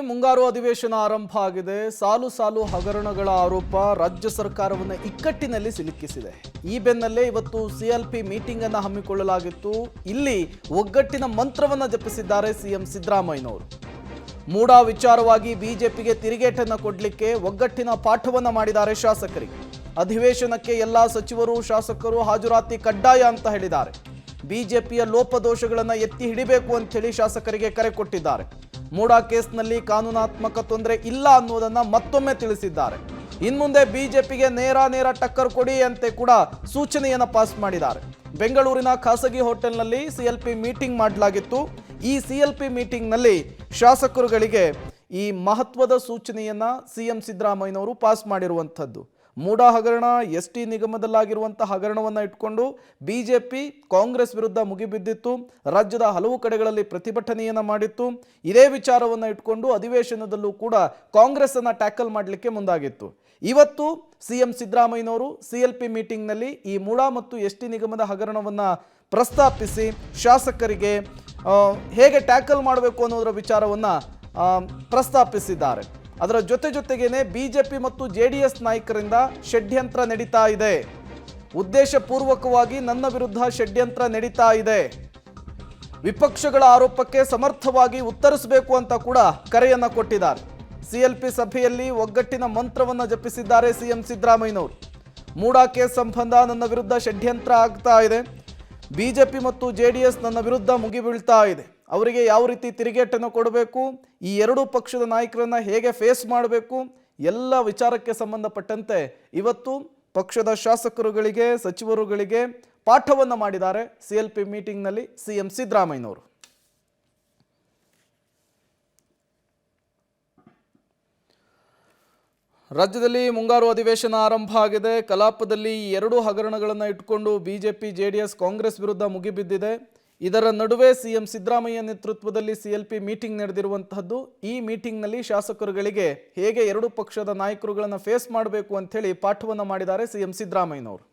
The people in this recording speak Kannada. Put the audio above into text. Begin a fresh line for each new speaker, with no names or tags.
ಮುಂಗಾರು ಅಧಿವೇಶನ ಆರಂಭ ಆಗಿದೆ. ಸಾಲು ಸಾಲು ಹಗರಣಗಳ ಆರೋಪ ರಾಜ್ಯ ಸರ್ಕಾರವನ್ನು ಇಕ್ಕಟ್ಟಿನಲ್ಲಿ ಸಿಲುಕಿಸಿದೆ. ಈ ಬೆನ್ನಲ್ಲೇ ಇವತ್ತು ಸಿಎಲ್ಪಿ ಮೀಟಿಂಗ್ ಅನ್ನು ಹಮ್ಮಿಕೊಳ್ಳಲಾಗಿತ್ತು. ಇಲ್ಲಿ ಒಗ್ಗಟ್ಟಿನ ಮಂತ್ರವನ್ನು ಜಪಿಸಿದ್ದಾರೆ ಸಿಎಂ ಸಿದ್ದರಾಮಯ್ಯನವರು. ಮೂಡಾ ವಿಚಾರವಾಗಿ ಬಿಜೆಪಿಗೆ ತಿರುಗೇಟನ್ನು ಕೊಡಲಿಕ್ಕೆ ಒಗ್ಗಟ್ಟಿನ ಪಾಠವನ್ನು ಮಾಡಿದ್ದಾರೆ ಶಾಸಕರಿಗೆ. ಅಧಿವೇಶನಕ್ಕೆ ಎಲ್ಲ ಸಚಿವರು ಶಾಸಕರು ಹಾಜರಾತಿ ಕಡ್ಡಾಯ ಅಂತ ಹೇಳಿದ್ದಾರೆ. ಬಿಜೆಪಿಯ ಲೋಪದೋಷಗಳನ್ನು ಎತ್ತಿ ಹಿಡಿಬೇಕು ಅಂತ ಹೇಳಿ ಶಾಸಕರಿಗೆ ಕರೆ ಕೊಟ್ಟಿದ್ದಾರೆ. ಮೂಡಾ ಕೇಸ್ನಲ್ಲಿ ಕಾನೂನಾತ್ಮಕ ತೊಂದರೆ ಇಲ್ಲ ಅನ್ನೋದನ್ನ ಮತ್ತೊಮ್ಮೆ ತಿಳಿಸಿದ್ದಾರೆ. ಇನ್ಮುಂದೆ ಬಿಜೆಪಿಗೆ ನೇರ ಟಕ್ಕರ್ ಕೊಡಿ ಅಂತೆ ಕೂಡ ಸೂಚನೆಯನ್ನು ಪಾಸ್ ಮಾಡಿದ್ದಾರೆ. ಬೆಂಗಳೂರಿನ ಖಾಸಗಿ ಹೋಟೆಲ್ನಲ್ಲಿ ಸಿಎಲ್ಪಿ ಮೀಟಿಂಗ್ ಮಾಡಲಾಗಿತ್ತು. ಈ ಸಿಎಲ್ಪಿ ಮೀಟಿಂಗ್ನಲ್ಲಿ ಶಾಸಕರುಗಳಿಗೆ ಈ ಮಹತ್ವದ ಸೂಚನೆಯನ್ನ ಸಿಎಂ ಸಿದ್ದರಾಮಯ್ಯನವರು ಪಾಸ್ ಮಾಡಿರುವಂಥದ್ದು. ಮೂಡಾ ಹಗರಣ, ಎಸ್ಟಿ ನಿಗಮದಲ್ಲಾಗಿರುವಂತಹ ಹಗರಣವನ್ನು ಇಟ್ಕೊಂಡು ಬಿಜೆಪಿ ಕಾಂಗ್ರೆಸ್ ವಿರುದ್ಧ ಮುಗಿಬಿದ್ದಿತ್ತು. ರಾಜ್ಯದ ಹಲವು ಕಡೆಗಳಲ್ಲಿ ಪ್ರತಿಭಟನೆಯನ್ನು ಮಾಡಿತ್ತು. ಇದೇ ವಿಚಾರವನ್ನು ಇಟ್ಕೊಂಡು ಅಧಿವೇಶನದಲ್ಲೂ ಕೂಡ ಕಾಂಗ್ರೆಸ್ ಅನ್ನು ಟ್ಯಾಕಲ್ ಮಾಡಲಿಕ್ಕೆ ಮುಂದಾಗಿತ್ತು. ಇವತ್ತು ಸಿಎಂ ಸಿದ್ದರಾಮಯ್ಯನವರು ಸಿಎಲ್ಪಿ ಮೀಟಿಂಗ್ನಲ್ಲಿ ಈ ಮೂಡಾ ಮತ್ತು ಎಸ್ಟಿ ನಿಗಮದ ಹಗರಣವನ್ನು ಪ್ರಸ್ತಾಪಿಸಿ ಶಾಸಕರಿಗೆ ಹೇಗೆ ಟ್ಯಾಕಲ್ ಮಾಡಬೇಕು ಅನ್ನೋದರ ವಿಚಾರವನ್ನು ಪ್ರಸ್ತಾಪಿಸಿದ್ದಾರೆ. ಅದರ ಜೊತೆಗೇನೆ ಬಿಜೆಪಿ ಮತ್ತು ಜೆಡಿಎಸ್ ನಾಯಕರಿಂದ ಷಡ್ಯಂತ್ರ ನಡೀತಾ ಇದೆ, ಉದ್ದೇಶಪೂರ್ವಕವಾಗಿ ನನ್ನ ವಿರುದ್ಧ ಷಡ್ಯಂತ್ರ ನಡೀತಾ ಇದೆ, ವಿಪಕ್ಷಗಳ ಆರೋಪಕ್ಕೆ ಸಮರ್ಥವಾಗಿ ಉತ್ತರಿಸಬೇಕು ಅಂತ ಕೂಡ ಕರೆಯನ್ನ ಕೊಟ್ಟಿದ್ದಾರೆ. ಸಿಎಲ್ಪಿ ಸಭೆಯಲ್ಲಿ ಒಗ್ಗಟ್ಟಿನ ಮಂತ್ರವನ್ನು ಜಪಿಸಿದ್ದಾರೆ ಸಿಎಂ ಸಿದ್ದರಾಮಯ್ಯನವರು. ಮೂಡಾ ಕೇಸ್ ಸಂಬಂಧ ನನ್ನ ವಿರುದ್ಧ ಷಡ್ಯಂತ್ರ ಆಗ್ತಾ ಇದೆ, ಬಿಜೆಪಿ ಮತ್ತು ಜೆಡಿಎಸ್ ನನ್ನ ವಿರುದ್ಧ ಮುಗಿಬೀಳ್ತಾ ಇದೆ, ಅವರಿಗೆ ಯಾವ ರೀತಿ ತಿರುಗೇಟನ್ನು ಕೊಡಬೇಕು, ಈ ಎರಡೂ ಪಕ್ಷದ ನಾಯಕರನ್ನ ಹೇಗೆ ಫೇಸ್ ಮಾಡಬೇಕು, ಎಲ್ಲ ವಿಚಾರಕ್ಕೆ ಸಂಬಂಧಪಟ್ಟಂತೆ ಇವತ್ತು ಪಕ್ಷದ ಶಾಸಕರುಗಳಿಗೆ ಸಚಿವರುಗಳಿಗೆ ಪಾಠವನ್ನು ಮಾಡಿದ್ದಾರೆ ಸಿಎಲ್ಪಿ ಮೀಟಿಂಗ್ನಲ್ಲಿ ಸಿಎಂ ಸಿದ್ದರಾಮಯ್ಯನವರು. ರಾಜ್ಯದಲ್ಲಿ ಮುಂಗಾರು ಅಧಿವೇಶನ ಆರಂಭ ಆಗಿದೆ. ಕಲಾಪದಲ್ಲಿ ಈ ಎರಡೂ ಹಗರಣಗಳನ್ನು ಇಟ್ಕೊಂಡು ಬಿಜೆಪಿ ಜೆಡಿಎಸ್ ಕಾಂಗ್ರೆಸ್ ವಿರುದ್ಧ ಮುಗಿಬಿದ್ದಿದೆ. ಇದರ ನಡುವೆ ಸಿಎಂ ಸಿದ್ದರಾಮಯ್ಯ ನೇತೃತ್ವದಲ್ಲಿ ಸಿಎಲ್ಪಿ ಮೀಟಿಂಗ್ ನಡೆದಿರುವಂತಹದ್ದು. ಈ ಮೀಟಿಂಗ್ನಲ್ಲಿ ಶಾಸಕರುಗಳಿಗೆ ಹೇಗೆ ಎರಡೂ ಪಕ್ಷದ ನಾಯಕರುಗಳನ್ನು ಫೇಸ್ ಮಾಡಬೇಕು ಅಂತ ಹೇಳಿ ಪಾಠವನ್ನು ಮಾಡಿದ್ದಾರೆ ಸಿಎಂ ಸಿದ್ದರಾಮಯ್ಯನವರು.